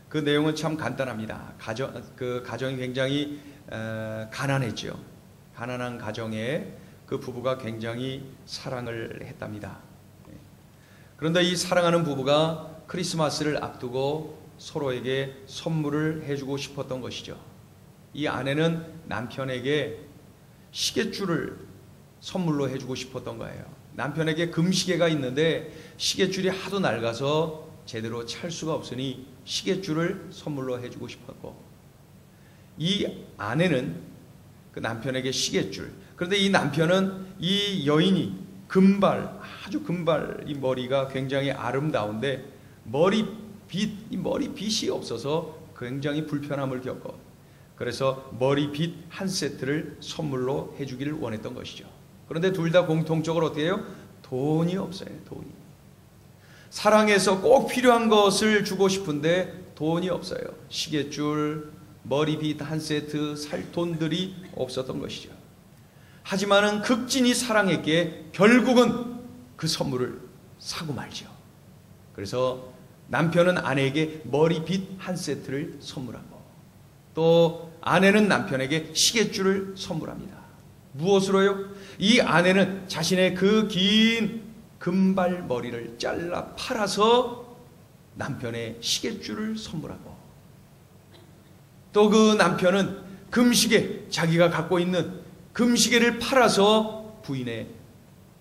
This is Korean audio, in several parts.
그 내용은 참 간단합니다. 가정이 굉장히 가난했죠. 가난한 가정에 그 부부가 굉장히 사랑을 했답니다. 그런데 이 사랑하는 부부가 크리스마스를 앞두고 서로에게 선물을 해주고 싶었던 것이죠. 이 아내는 남편에게 시계줄을 선물로 해주고 싶었던 거예요. 남편에게 금시계가 있는데 시계줄이 하도 낡아서 제대로 찰 수가 없으니 시계줄을 선물로 해주고 싶었고, 이 아내는 그 남편에게 시계줄, 그런데 이 남편은 이 여인이 아주 금발, 이 머리가 굉장히 아름다운데 이 머리빗이 없어서 굉장히 불편함을 겪어, 그래서 머리빗 한 세트를 선물로 해주기를 원했던 것이죠. 그런데 둘 다 공통적으로 어떻게 해요? 돈이 없어요. 돈이. 사랑해서 꼭 필요한 것을 주고 싶은데 돈이 없어요. 시계줄, 머리빗 한 세트 살 돈들이 없었던 것이죠. 하지만은 극진히 사랑했기에 결국은 그 선물을 사고 말죠. 그래서 남편은 아내에게 머리빗 한 세트를 선물하고, 또 아내는 남편에게 시계줄을 선물합니다. 무엇으로요? 이 아내는 자신의 그 긴 금발 머리를 잘라 팔아서 남편의 시계줄을 선물하고, 또 그 남편은 금시계, 자기가 갖고 있는 금시계를 팔아서 부인의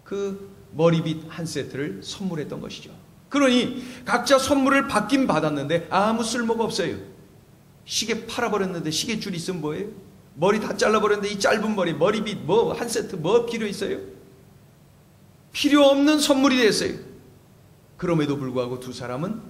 그 머리빗 한 세트를 선물했던 것이죠. 그러니 각자 선물을 받긴 받았는데 아무 쓸모가 없어요. 시계 팔아버렸는데 시계줄 있으면 뭐예요? 머리 다 잘라버렸는데 이 짧은 머리빗 한 세트 필요 있어요? 필요 없는 선물이 됐어요. 그럼에도 불구하고 두 사람은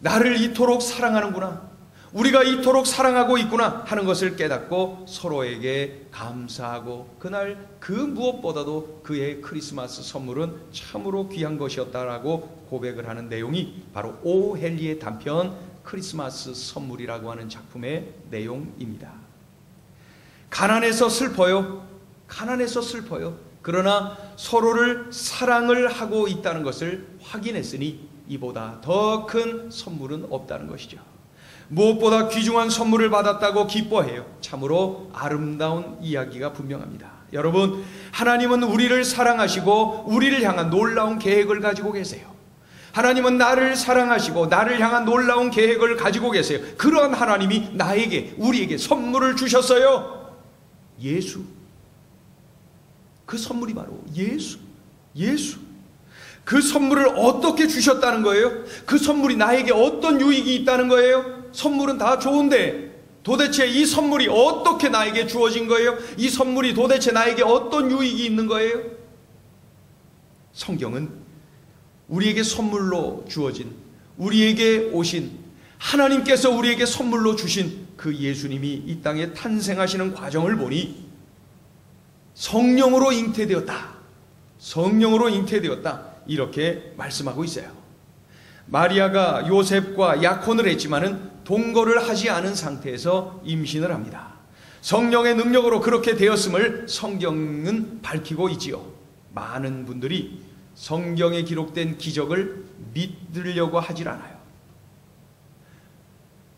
나를 이토록 사랑하는구나, 우리가 이토록 사랑하고 있구나 하는 것을 깨닫고 서로에게 감사하고, 그날 그 무엇보다도 그의 크리스마스 선물은 참으로 귀한 것이었다라고 고백을 하는 내용이 바로 오 헨리의 단편 크리스마스 선물이라고 하는 작품의 내용입니다. 가난해서 슬퍼요. 그러나 서로를 사랑을 하고 있다는 것을 확인했으니 이보다 더 큰 선물은 없다는 것이죠. 무엇보다 귀중한 선물을 받았다고 기뻐해요. 참으로 아름다운 이야기가 분명합니다. 여러분, 하나님은 우리를 사랑하시고 우리를 향한 놀라운 계획을 가지고 계세요. 하나님은 나를 사랑하시고 나를 향한 놀라운 계획을 가지고 계세요. 그런 하나님이 우리에게 선물을 주셨어요. 예수. 그 선물이 바로 예수. 그 선물을 어떻게 주셨다는 거예요? 그 선물이 나에게 어떤 유익이 있다는 거예요? 선물은 다 좋은데 도대체 이 선물이 어떻게 나에게 주어진 거예요? 이 선물이 도대체 나에게 어떤 유익이 있는 거예요? 성경은 우리에게 선물로 주어진, 우리에게 오신, 하나님께서 우리에게 선물로 주신 그 예수님이 이 땅에 탄생하시는 과정을 보니 성령으로 잉태되었다, 이렇게 말씀하고 있어요. 마리아가 요셉과 약혼을 했지만은 동거를 하지 않은 상태에서 임신을 합니다. 성령의 능력으로 그렇게 되었음을 성경은 밝히고 있지요. 많은 분들이 성경에 기록된 기적을 믿으려고 하질 않아요.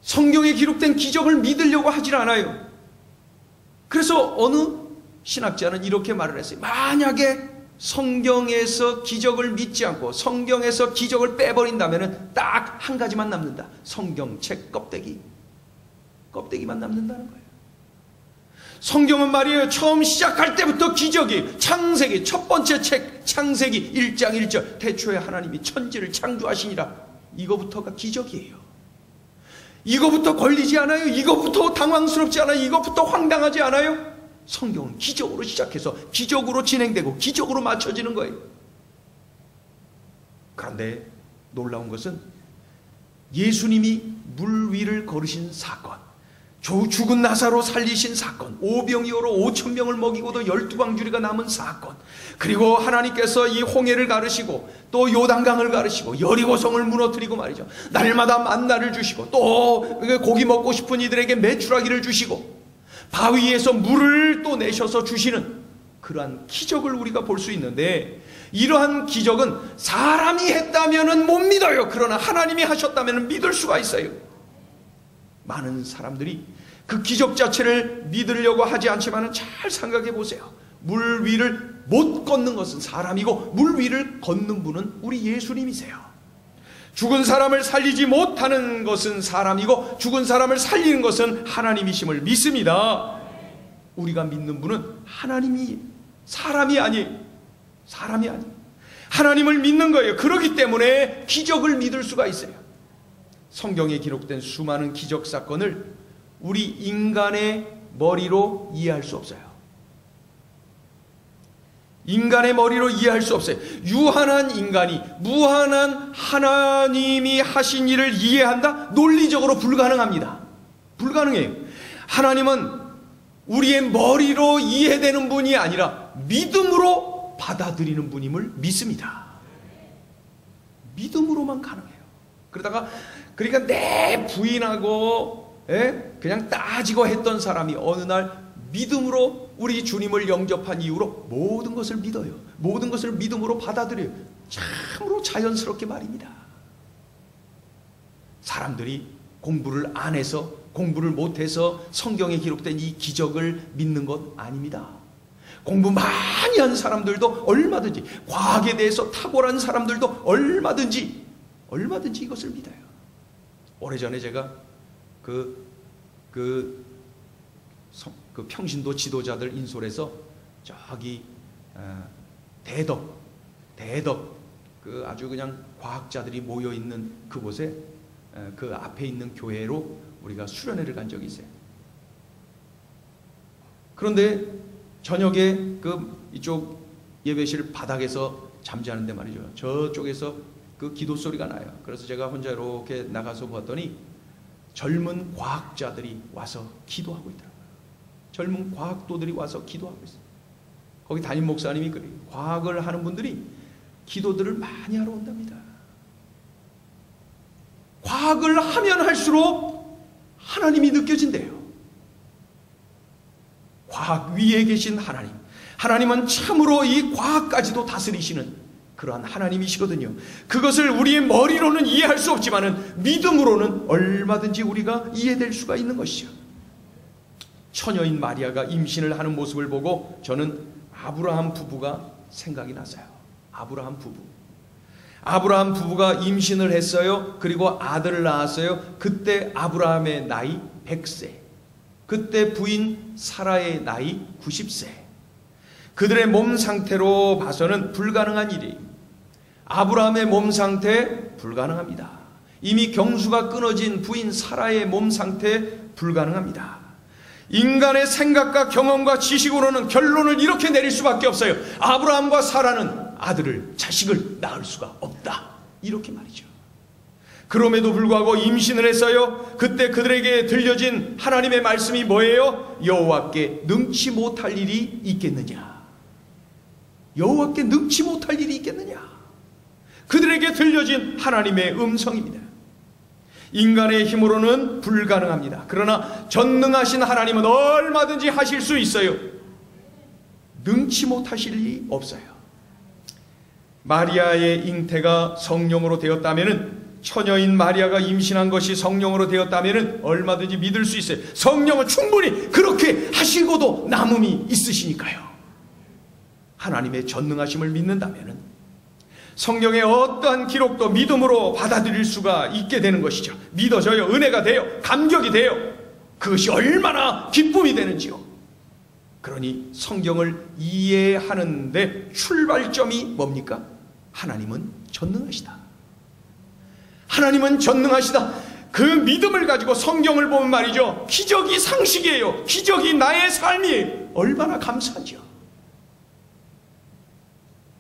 성경에 기록된 기적을 믿으려고 하질 않아요. 그래서 어느 신학자는 이렇게 말을 했어요. 만약에 성경에서 기적을 믿지 않고 성경에서 기적을 빼버린다면 딱 한 가지만 남는다. 성경책 껍데기만 남는다는 거예요. 성경은 말이에요, 처음 시작할 때부터 기적이, 창세기 첫 번째 책 창세기 1장 1절 태초에 하나님이 천지를 창조하시니라, 이거부터가 기적이에요. 이거부터 걸리지 않아요? 이거부터 당황스럽지 않아요? 이거부터 황당하지 않아요? 성경은 기적으로 시작해서 기적으로 진행되고 기적으로 맞춰지는 거예요. 그런데 놀라운 것은 예수님이 물 위를 걸으신 사건, 죽은 나사로 살리신 사건, 오병이어로 5,000명을 먹이고도 12광주리가 남은 사건, 그리고 하나님께서 이 홍해를 가르시고 또 요단강을 가르시고 여리고성을 무너뜨리고 말이죠, 날마다 만나를 주시고 또 고기 먹고 싶은 이들에게 메추라기를 주시고 바위에서 물을 또 내셔서 주시는 그러한 기적을 우리가 볼 수 있는데, 이러한 기적은 사람이 했다면 못 믿어요. 그러나 하나님이 하셨다면 믿을 수가 있어요. 많은 사람들이 그 기적 자체를 믿으려고 하지 않지만 잘 생각해 보세요. 물 위를 못 걷는 것은 사람이고 물 위를 걷는 분은 우리 예수님이세요. 죽은 사람을 살리지 못하는 것은 사람이고 죽은 사람을 살리는 것은 하나님이심을 믿습니다. 우리가 믿는 분은 하나님이, 사람이 아니에요. 사람이 아니에요. 하나님을 믿는 거예요. 그렇기 때문에 기적을 믿을 수가 있어요. 성경에 기록된 수많은 기적 사건을 우리 인간의 머리로 이해할 수 없어요. 인간의 머리로 이해할 수 없어요. 유한한 인간이 무한한 하나님이 하신 일을 이해한다? 논리적으로 불가능합니다. 불가능해요. 하나님은 우리의 머리로 이해되는 분이 아니라 믿음으로 받아들이는 분임을 믿습니다. 믿음으로만 가능해요. 그러니까 내 부인하고 그냥 따지고 했던 사람이 어느 날 믿음으로 우리 주님을 영접한 이후로 모든 것을 믿어요. 모든 것을 믿음으로 받아들여요. 참으로 자연스럽게 말입니다. 사람들이 공부를 안 해서, 공부를 못해서 성경에 기록된 이 기적을 믿는 것 아닙니다. 공부 많이 한 사람들도 얼마든지, 과학에 대해서 탁월한 사람들도 얼마든지 이것을 믿어요. 오래전에 제가 그 평신도 지도자들 인솔에서 저기 대덕 그 아주 그냥 과학자들이 모여 있는 그곳에 그 앞에 있는 교회로 우리가 수련회를 간 적이 있어요. 그런데 저녁에 이쪽 예배실 바닥에서 잠자는데 말이죠. 저쪽에서 그 기도 소리가 나요. 그래서 제가 혼자 이렇게 나가서 봤더니 젊은 과학자들이 와서 기도하고 있더라고요. 젊은 과학도들이 와서 기도하고 있어요. 거기 담임 목사님이 그래요. 과학을 하는 분들이 기도들을 많이 하러 온답니다. 과학을 하면 할수록 하나님이 느껴진대요. 과학 위에 계신 하나님. 하나님은 참으로 이 과학까지도 다스리시는 그러한 하나님이시거든요. 그것을 우리의 머리로는 이해할 수 없지만은 믿음으로는 얼마든지 우리가 이해될 수가 있는 것이죠. 처녀인 마리아가 임신을 하는 모습을 보고 저는 아브라함 부부가 생각이 났어요. 아브라함 부부가 임신을 했어요. 그리고 아들을 낳았어요. 그때 아브라함의 나이 100세. 그때 부인 사라의 나이 90세. 그들의 몸 상태로 봐서는 불가능한 일이에요. 아브라함의 몸 상태 불가능합니다. 이미 경수가 끊어진 부인 사라의 몸 상태 불가능합니다. 인간의 생각과 경험과 지식으로는 결론을 이렇게 내릴 수밖에 없어요. 아브라함과 사라는 자식을 낳을 수가 없다. 이렇게 말이죠. 그럼에도 불구하고 임신을 했어요. 그때 그들에게 들려진 하나님의 말씀이 뭐예요? 여호와께 능치 못할 일이 있겠느냐? 여호와께 능치 못할 일이 있겠느냐? 그들에게 들려진 하나님의 음성입니다. 인간의 힘으로는 불가능합니다. 그러나 전능하신 하나님은 얼마든지 하실 수 있어요. 능치 못하실 일이 없어요. 마리아의 잉태가 성령으로 되었다면, 처녀인 마리아가 임신한 것이 성령으로 되었다면 얼마든지 믿을 수 있어요. 성령은 충분히 그렇게 하시고도 남음이 있으시니까요. 하나님의 전능하심을 믿는다면 성령의 어떠한 기록도 믿음으로 받아들일 수가 있게 되는 것이죠. 믿어져요. 은혜가 돼요. 감격이 돼요. 그것이 얼마나 기쁨이 되는지요. 그러니 성경을 이해하는데 출발점이 뭡니까? 하나님은 전능하시다. 하나님은 전능하시다. 그 믿음을 가지고 성경을 보면 말이죠. 기적이 상식이에요. 기적이 나의 삶이에요. 얼마나 감사하죠.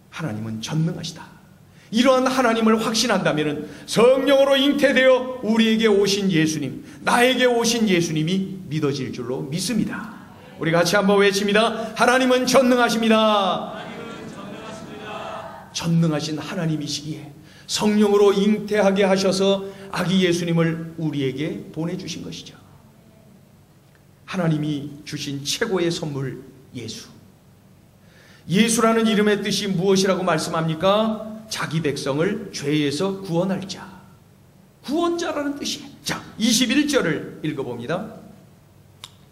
하나님은 전능하시다. 이러한 하나님을 확신한다면 성령으로 잉태되어 우리에게 오신 예수님, 나에게 오신 예수님이 믿어질 줄로 믿습니다. 우리 같이 한번 외칩니다. 하나님은 전능하십니다. 전능하신 하나님이시기에 성령으로 잉태하게 하셔서 아기 예수님을 우리에게 보내주신 것이죠. 하나님이 주신 최고의 선물 예수. 예수라는 이름의 뜻이 무엇이라고 말씀합니까? 자기 백성을 죄에서 구원할 자, 구원자라는 뜻이에요. 자, 21절을 읽어봅니다.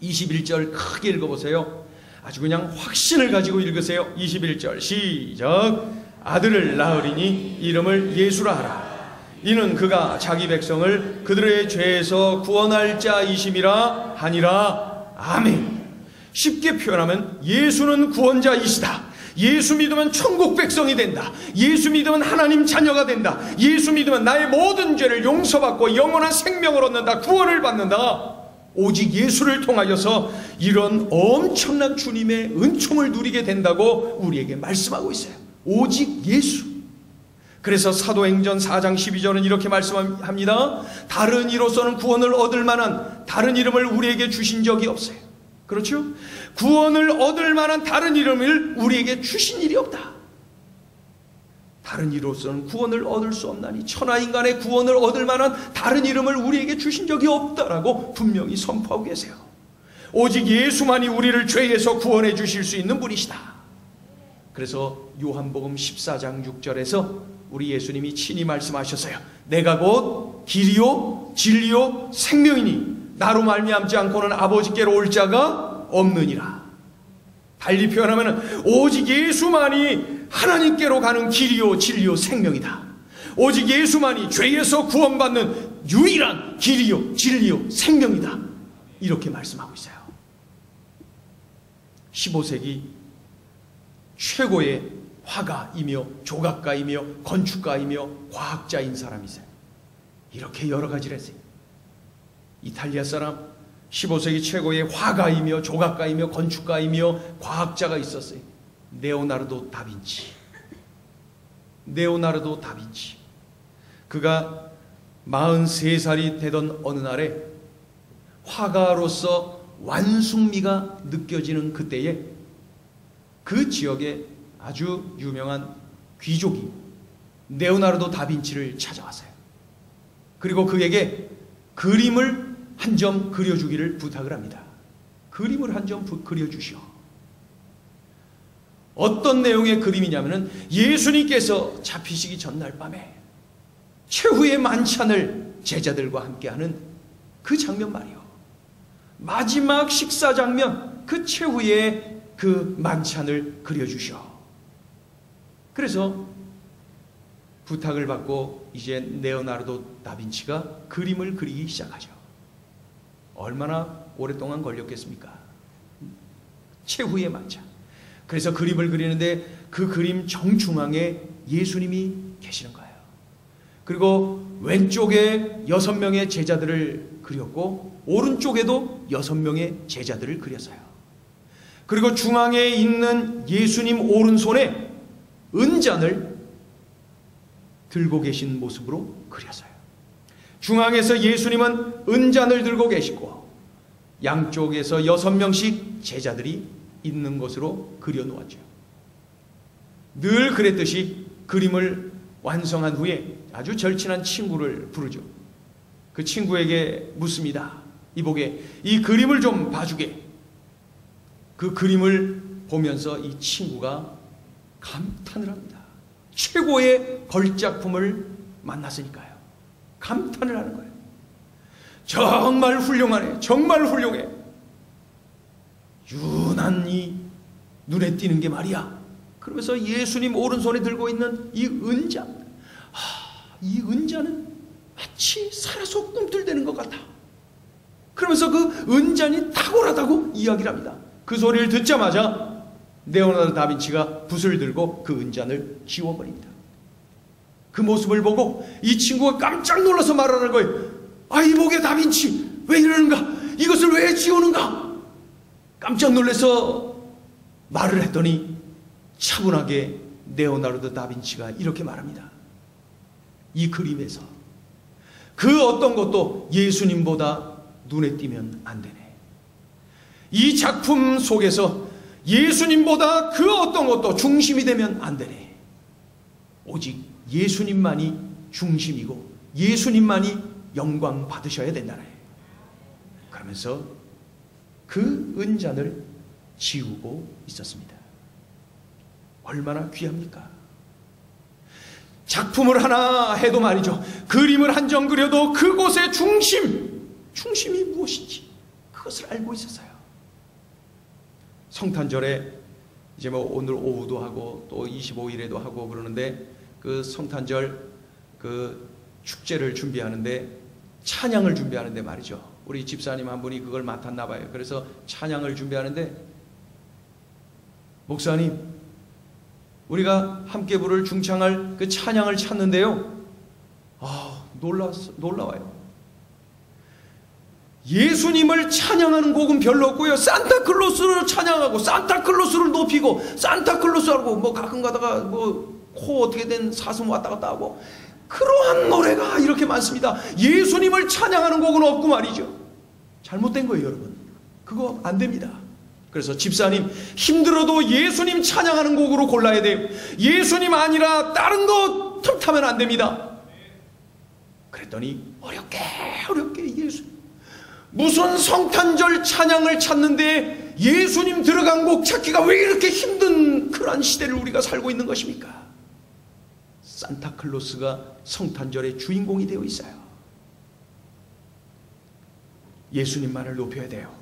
21절 크게 읽어보세요. 아주 그냥 확신을 가지고 읽으세요. 21절 시작. 아들을 낳으리니 이름을 예수라 하라. 이는 그가 자기 백성을 그들의 죄에서 구원할 자이심이라 하니라. 아멘. 쉽게 표현하면 예수는 구원자이시다. 예수 믿으면 천국 백성이 된다. 예수 믿으면 하나님 자녀가 된다. 예수 믿으면 나의 모든 죄를 용서받고 영원한 생명을 얻는다. 구원을 받는다. 오직 예수를 통하여서 이런 엄청난 주님의 은총을 누리게 된다고 우리에게 말씀하고 있어요. 오직 예수. 그래서 사도행전 4장 12절은 이렇게 말씀합니다. 다른 이로서는 구원을 얻을 만한 다른 이름을 우리에게 주신 적이 없어요. 그렇죠? 구원을 얻을 만한 다른 이름을 우리에게 주신 일이 없다. 다른 이로서는 구원을 얻을 수 없나니 천하인간의 구원을 얻을 만한 다른 이름을 우리에게 주신 적이 없다라고 분명히 선포하고 계세요. 오직 예수만이 우리를 죄에서 구원해 주실 수 있는 분이시다. 그래서 요한복음 14장 6절에서 우리 예수님이 친히 말씀하셨어요. 내가 곧 길이요 진리요 생명이니 나로 말미암지 않고는 아버지께로 올 자가 없느니라. 달리 표현하면 오직 예수만이 하나님께로 가는 길이요 진리요 생명이다. 오직 예수만이 죄에서 구원받는 유일한 길이요 진리요 생명이다. 이렇게 말씀하고 있어요. 15세기 최고의 화가이며 조각가이며 건축가이며 과학자인 사람이세요. 이렇게 여러 가지를 했어요. 이탈리아 사람 15세기 최고의 화가이며 조각가이며 건축가이며 과학자가 있었어요. 레오나르도 다빈치. 레오나르도 다빈치. 그가 43살이 되던 어느 날에 화가로서 완숙미가 느껴지는 그때에 그 지역에 아주 유명한 귀족이 레오나르도 다빈치를 찾아왔어요. 그리고 그에게 그림을 한 점 그려주기를 부탁을 합니다. 그림을 한 점 그려주시오. 어떤 내용의 그림이냐면은 예수님께서 잡히시기 전날 밤에 최후의 만찬을 제자들과 함께하는 그 장면 말이요. 마지막 식사 장면, 그 최후의 그 만찬을 그려주시오. 그래서 부탁을 받고 이제 레오나르도 다빈치가 그림을 그리기 시작하죠. 얼마나 오랫동안 걸렸겠습니까? 최후의 만찬. 그래서 그림을 그리는데 그 그림 정중앙에 예수님이 계시는 거예요. 그리고 왼쪽에 6명의 제자들을 그렸고 오른쪽에도 6명의 제자들을 그렸어요. 그리고 중앙에 있는 예수님 오른손에 은잔을 들고 계신 모습으로 그렸어요. 중앙에서 예수님은 은잔을 들고 계시고 양쪽에서 6명씩 제자들이 있는 것으로 그려놓았죠. 늘 그랬듯이 그림을 완성한 후에 아주 절친한 친구를 부르죠. 그 친구에게 묻습니다. 이보게, 이 그림을 좀 봐주게. 그 그림을 보면서 이 친구가 감탄을 합니다. 최고의 걸작품을 만났으니까요. 감탄을 하는 거예요. 정말 훌륭하네. 정말 훌륭해. 유난히 눈에 띄는 게 말이야. 그러면서 예수님 오른손에 들고 있는 이 은잔, 이 은잔은 마치 살아서 꿈틀대는 것 같아. 그러면서 그 은잔이 탁월하다고 이야기를 합니다. 그 소리를 듣자마자 레오나르도 다빈치가 붓을 들고 그 은잔을 지워버립니다. 그 모습을 보고 이 친구가 깜짝 놀라서 말하는 거예요. 이보게 다빈치, 왜 이러는가? 이것을 왜 지우는가? 깜짝 놀라서 말을 했더니 차분하게 레오나르도 다빈치가 이렇게 말합니다. 이 그림에서 그 어떤 것도 예수님보다 눈에 띄면 안 되네. 이 작품 속에서 예수님보다 그 어떤 것도 중심이 되면 안 되네. 오직 예수님만이 중심이고 예수님만이 영광 받으셔야 된다네. 그러면서 그 은잔을 지우고 있었습니다. 얼마나 귀합니까? 작품을 하나 해도 말이죠, 그림을 한 점 그려도 그곳의 중심이 무엇인지 그것을 알고 있었어요. 성탄절에 이제 뭐 오늘 오후도 하고 또 25일에도 하고 그러는데, 그 성탄절 그 축제를 준비하는데, 찬양을 준비하는데 말이죠, 우리 집사님 한 분이 그걸 맡았나 봐요. 그래서 찬양을 준비하는데, 목사님, 우리가 함께 부를 중창할 그 찬양을 찾는데요, 놀라워요. 예수님을 찬양하는 곡은 별로 없고요, 산타클로스를 찬양하고 산타클로스를 높이고 산타클로스하고 뭐 가끔 가다가 뭐 코 어떻게 된 사슴 왔다 갔다 하고, 그러한 노래가 이렇게 많습니다. 예수님을 찬양하는 곡은 없고 말이죠. 잘못된 거예요, 여러분. 그거 안 됩니다. 그래서 집사님, 힘들어도 예수님 찬양하는 곡으로 골라야 돼요. 예수님 아니라 다른 거 틈타면 안 됩니다. 그랬더니 어렵게 예수님, 무슨 성탄절 찬양을 찾는데 예수님 들어간 곡 찾기가 왜 이렇게 힘든 그런 시대를 우리가 살고 있는 것입니까? 산타클로스가 성탄절의 주인공이 되어 있어요. 예수님만을 높여야 돼요.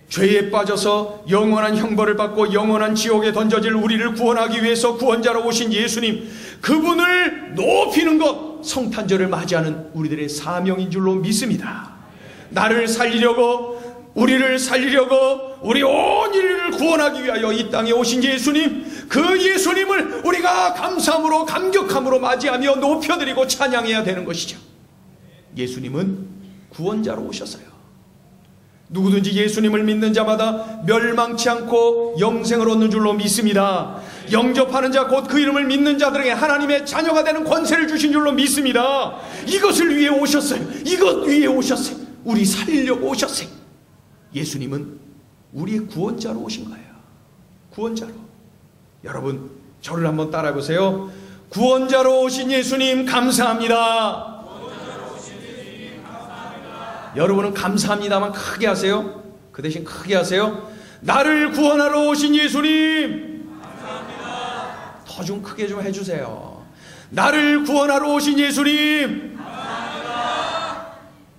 죄에 빠져서 영원한 형벌을 받고 영원한 지옥에 던져질 우리를 구원하기 위해서 구원자로 오신 예수님, 그분을 높이는 것, 성탄절을 맞이하는 우리들의 사명인 줄로 믿습니다. 나를 살리려고, 우리를 살리려고, 우리 온 인류를 구원하기 위하여 이 땅에 오신 예수님, 그 예수님을 우리가 감사함으로 감격함으로 맞이하며 높여드리고 찬양해야 되는 것이죠. 예수님은 구원자로 오셨어요. 누구든지 예수님을 믿는 자마다 멸망치 않고 영생을 얻는 줄로 믿습니다. 영접하는 자, 곧 그 이름을 믿는 자들에게 하나님의 자녀가 되는 권세를 주신 줄로 믿습니다. 이것을 위해 오셨어요. 이것 위해 오셨어요. 우리 살리려고 오셨어요. 예수님은 우리의 구원자로 오신 거예요. 구원자로. 여러분, 저를 한번 따라해 보세요. 구원자로 오신 예수님 감사합니다. 여러분은 감사합니다만 크게 하세요. 그 대신 크게 하세요. 나를 구원하러 오신 예수님 감사합니다. 더 좀 크게 좀 해주세요. 나를 구원하러 오신 예수님 감사합니다.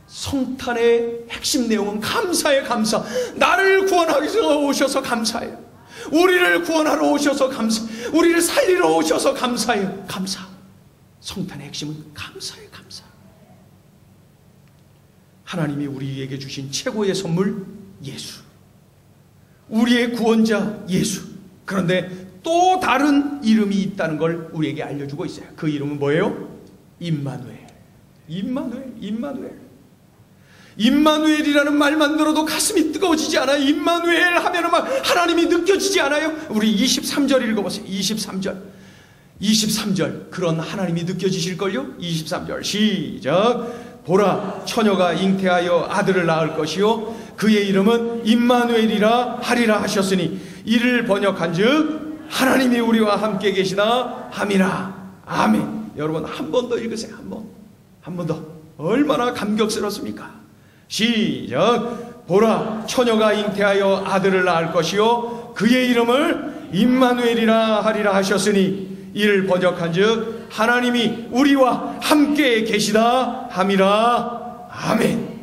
성탄의 핵심 내용은 감사에 감사. 나를 구원하기 위해서 오셔서 감사해요. 우리를 구원하러 오셔서 감사. 우리를 살리러 오셔서 감사해요. 감사. 성탄의 핵심은 감사예요. 감사. 하나님이 우리에게 주신 최고의 선물 예수, 우리의 구원자 예수. 그런데 또 다른 이름이 있다는 걸 우리에게 알려주고 있어요. 그 이름은 뭐예요? 임마누엘. 임마누엘이라는 말만 들어도 가슴이 뜨거워지지 않아요? 임마누엘 하면은 막 하나님이 느껴지지 않아요? 우리 23절 읽어보세요. 23절 그런 하나님이 느껴지실걸요? 23절 시작. 보라, 처녀가 잉태하여 아들을 낳을 것이요 그의 이름은 임마누엘이라 하리라 하셨으니, 이를 번역한즉 하나님이 우리와 함께 계시다 함이라. 아멘. 여러분 한 번 더 읽으세요. 한 번 더. 얼마나 감격스럽습니까? 시작. 보라, 처녀가 잉태하여 아들을 낳을 것이요 그의 이름을 임마누엘이라 하리라 하셨으니, 이를 번역한즉 하나님이 우리와 함께 계시다 함이라. 아멘.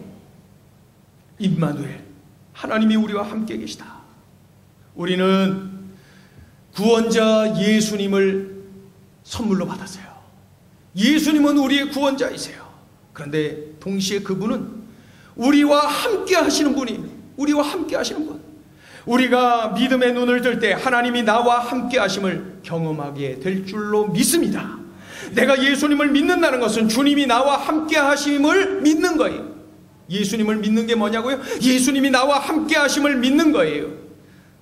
임마누엘, 하나님이 우리와 함께 계시다. 우리는 구원자 예수님을 선물로 받았어요. 예수님은 우리의 구원자이세요. 그런데 동시에 그분은 우리와 함께 하시는 분이에요. 우리와 함께 하시는 분. 우리가 믿음의 눈을 뜰 때 하나님이 나와 함께 하심을 경험하게 될 줄로 믿습니다. 내가 예수님을 믿는다는 것은 주님이 나와 함께 하심을 믿는 거예요. 예수님을 믿는 게 뭐냐고요? 예수님이 나와 함께 하심을 믿는 거예요.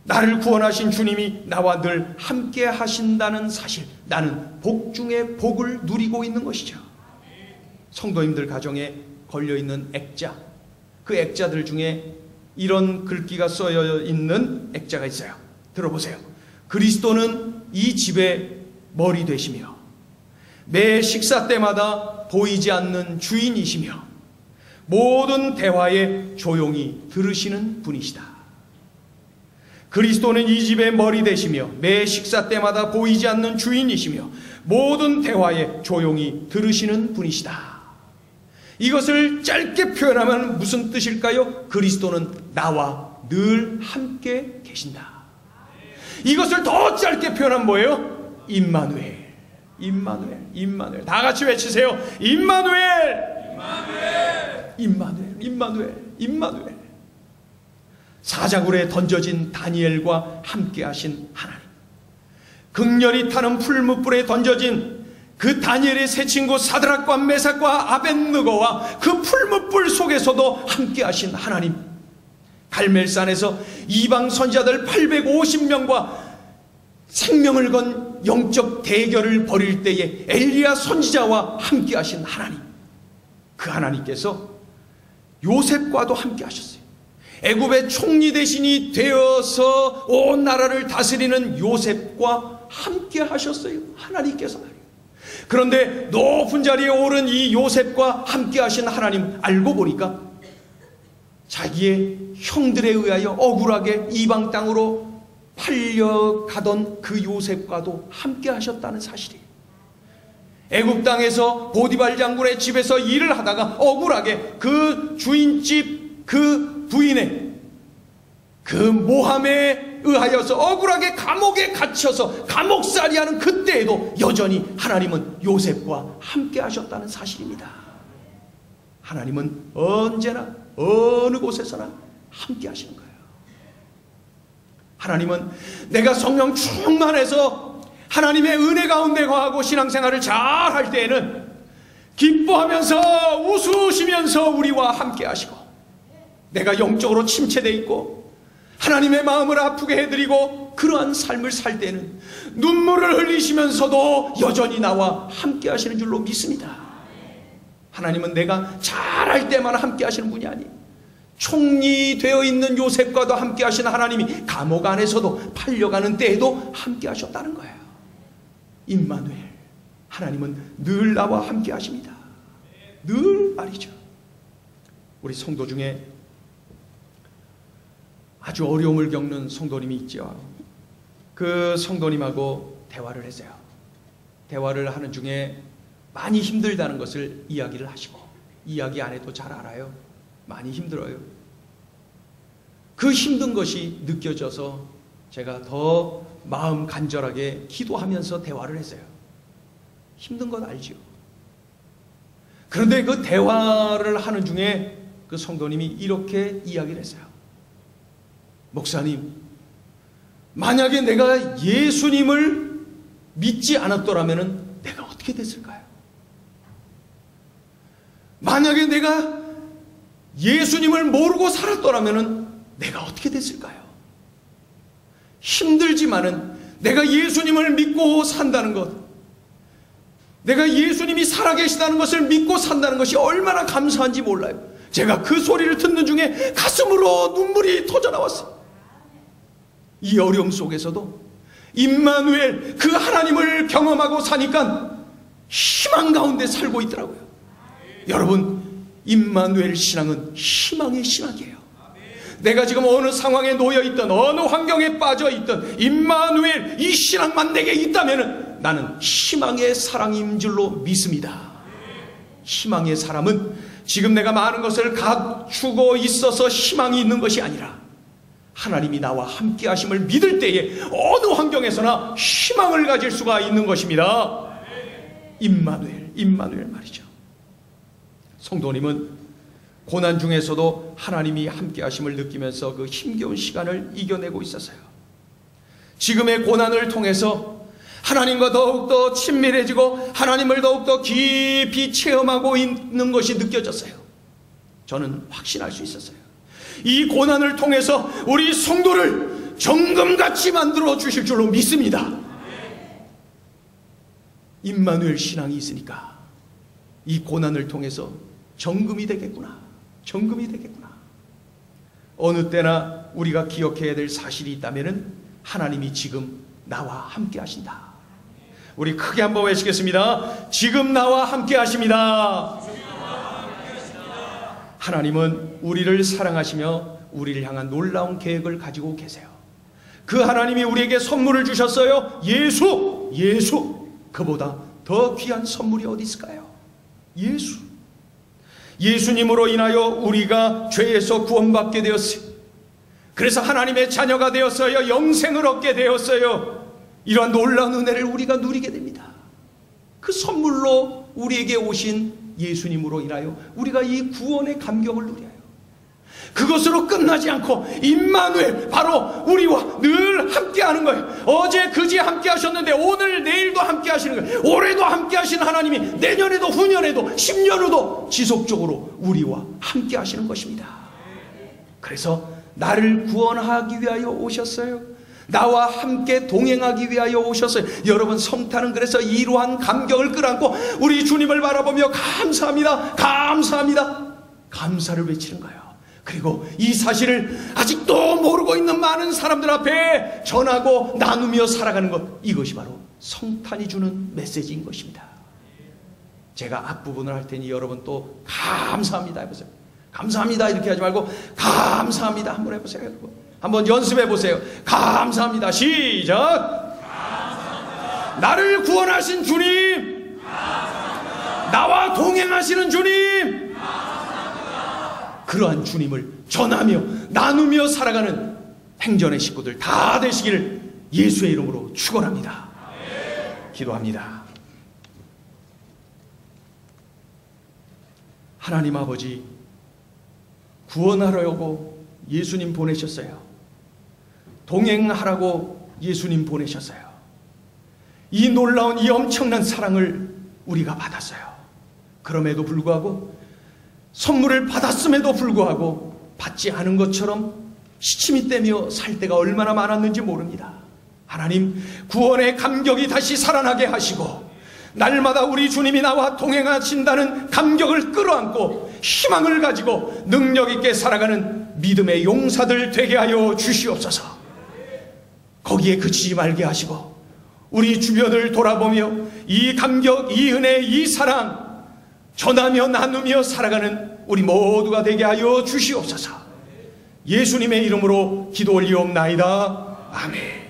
나를 구원하신 주님이 나와 늘 함께 하신다는 사실, 나는 복 중에 복을 누리고 있는 것이죠. 성도님들 가정에 걸려있는 액자, 그 액자들 중에 이런 글귀가 써여 있는 액자가 있어요. 들어보세요. 그리스도는 이 집의 머리 되시며 매 식사 때마다 보이지 않는 주인이시며 모든 대화에 조용히 들으시는 분이시다. 그리스도는 이 집의 머리 되시며 매 식사 때마다 보이지 않는 주인이시며 모든 대화에 조용히 들으시는 분이시다. 이것을 짧게 표현하면 무슨 뜻일까요? 그리스도는 나와 늘 함께 계신다. 이것을 더 짧게 표현하면 뭐예요? 임마누엘. 임마누엘. 임마누엘. 다 같이 외치세요. 임마누엘. 임마누엘. 임마누엘. 임마누엘. 임마누엘. 사자굴에 던져진 다니엘과 함께 하신 하나님, 극렬히 타는 풀무불에 던져진 그 다니엘의 세 친구 사드락과 메삭과 아벳느고와 그 풀무불 속에서도 함께 하신 하나님, 갈멜산에서 이방 선지자들 850명과 생명을 건 영적 대결을 벌일 때에 엘리야 선지자와 함께 하신 하나님, 그 하나님께서 요셉과도 함께 하셨어요. 애굽의 총리 대신이 되어서 온 나라를 다스리는 요셉과 함께 하셨어요. 하나님께서 말이에요. 그런데 높은 자리에 오른 이 요셉과 함께 하신 하나님, 알고 보니까 자기의 형들에 의하여 억울하게 이방 땅으로 팔려가던 그 요셉과도 함께 하셨다는 사실이에요. 애굽 땅에서 보디발 장군의 집에서 일을 하다가 억울하게 그 주인집 그 부인의 그 모함에 의하여서 억울하게 감옥에 갇혀서 감옥살이하는 그때에도 여전히 하나님은 요셉과 함께 하셨다는 사실입니다. 하나님은 언제나 어느 곳에서나 함께 하시는 거예요. 하나님은 내가 성령 충만해서 하나님의 은혜 가운데 거하고 신앙생활을 잘 할 때에는 기뻐하면서 웃으시면서 우리와 함께 하시고, 내가 영적으로 침체되어 있고 하나님의 마음을 아프게 해드리고 그러한 삶을 살 때는 눈물을 흘리시면서도 여전히 나와 함께 하시는 줄로 믿습니다. 하나님은 내가 잘할 때만 함께 하시는 분이 아니에요. 총리 되어 있는 요셉과도 함께 하시는 하나님이 감옥 안에서도 팔려가는 때에도 함께 하셨다는 거예요. 임마누엘, 하나님은 늘 나와 함께 하십니다. 늘 말이죠. 우리 성도 중에 아주 어려움을 겪는 성도님이 있죠. 그 성도님하고 대화를 했어요. 대화를 하는 중에 많이 힘들다는 것을 이야기를 하시고, 이야기 안 해도 잘 알아요. 많이 힘들어요. 그 힘든 것이 느껴져서 제가 더 마음 간절하게 기도하면서 대화를 했어요. 힘든 건 알죠. 그런데 그 대화를 하는 중에 그 성도님이 이렇게 이야기를 했어요. 목사님, 만약에 내가 예수님을 믿지 않았더라면 내가 어떻게 됐을까요? 만약에 내가 예수님을 모르고 살았더라면 내가 어떻게 됐을까요? 힘들지만은 내가 예수님을 믿고 산다는 것, 내가 예수님이 살아계시다는 것을 믿고 산다는 것이 얼마나 감사한지 몰라요. 제가 그 소리를 듣는 중에 가슴으로 눈물이 터져 나왔어요. 이 어려움 속에서도 임마누엘, 그 하나님을 경험하고 사니까 희망 가운데 살고 있더라고요. 여러분, 임마누엘 신앙은 희망의 신앙이에요. 내가 지금 어느 상황에 놓여있든 어느 환경에 빠져있든 임마누엘, 이 신앙만 내게 있다면 나는 희망의 사람인 줄로 믿습니다. 희망의 사람은 지금 내가 많은 것을 갖추고 있어서 희망이 있는 것이 아니라 하나님이 나와 함께 하심을 믿을 때에 어느 환경에서나 희망을 가질 수가 있는 것입니다. 임마누엘, 임마누엘 말이죠. 성도님은 고난 중에서도 하나님이 함께 하심을 느끼면서 그 힘겨운 시간을 이겨내고 있었어요. 지금의 고난을 통해서 하나님과 더욱더 친밀해지고 하나님을 더욱더 깊이 체험하고 있는 것이 느껴졌어요. 저는 확신할 수 있었어요. 이 고난을 통해서 우리 성도를 정금같이 만들어 주실 줄로 믿습니다. 임마누엘 신앙이 있으니까 이 고난을 통해서 정금이 되겠구나, 정금이 되겠구나. 어느 때나 우리가 기억해야 될 사실이 있다면 하나님이 지금 나와 함께 하신다. 우리 크게 한번 외치겠습니다. 지금 나와 함께 하십니다. 하나님은 우리를 사랑하시며 우리를 향한 놀라운 계획을 가지고 계세요. 그 하나님이 우리에게 선물을 주셨어요. 예수. 그보다 더 귀한 선물이 어디 있을까요? 예수님으로 인하여 우리가 죄에서 구원받게 되었어요. 그래서 하나님의 자녀가 되었어요. 영생을 얻게 되었어요. 이러한 놀라운 은혜를 우리가 누리게 됩니다. 그 선물로 우리에게 오신 예수님으로 인하여 우리가 이 구원의 감격을 누려요. 그것으로 끝나지 않고 임마누엘, 바로 우리와 늘 함께하는 거예요. 어제 그제 함께 하셨는데 오늘 내일도 함께 하시는 거예요. 올해도 함께 하시는 하나님이 내년에도 후년에도 10년 후도 지속적으로 우리와 함께 하시는 것입니다. 그래서 나를 구원하기 위하여 오셨어요. 나와 함께 동행하기 위하여 오셨어요. 여러분, 성탄은 그래서 이러한 감격을 끌어안고 우리 주님을 바라보며 감사합니다, 감사를 외치는 거예요. 그리고 이 사실을 아직도 모르고 있는 많은 사람들 앞에 전하고 나누며 살아가는 것, 이것이 바로 성탄이 주는 메시지인 것입니다. 제가 앞부분을 할 테니 여러분 또 감사합니다 해보세요. 감사합니다 이렇게 하지 말고 감사합니다 한번 해보세요. 여러분 한번 연습해 보세요. 감사합니다. 시작. 감사합니다. 나를 구원하신 주님, 감사합니다. 나와 동행하시는 주님, 감사합니다. 그러한 주님을 전하며 나누며 살아가는 행전의 식구들 다 되시기를 예수의 이름으로 축원합니다. 기도합니다. 하나님 아버지, 구원하려고 예수님 보내셨어요. 동행하라고 예수님 보내셨어요. 이 놀라운, 이 엄청난 사랑을 우리가 받았어요. 그럼에도 불구하고, 선물을 받았음에도 불구하고 받지 않은 것처럼 시침이 떼며 살 때가 얼마나 많았는지 모릅니다. 하나님, 구원의 감격이 다시 살아나게 하시고 날마다 우리 주님이 나와 동행하신다는 감격을 끌어안고 희망을 가지고 능력 있게 살아가는 믿음의 용사들 되게 하여 주시옵소서. 거기에 그치지 말게 하시고 우리 주변을 돌아보며 이 감격, 이 은혜, 이 사랑 전하며 나누며 살아가는 우리 모두가 되게 하여 주시옵소서. 예수님의 이름으로 기도 올리옵나이다. 아멘.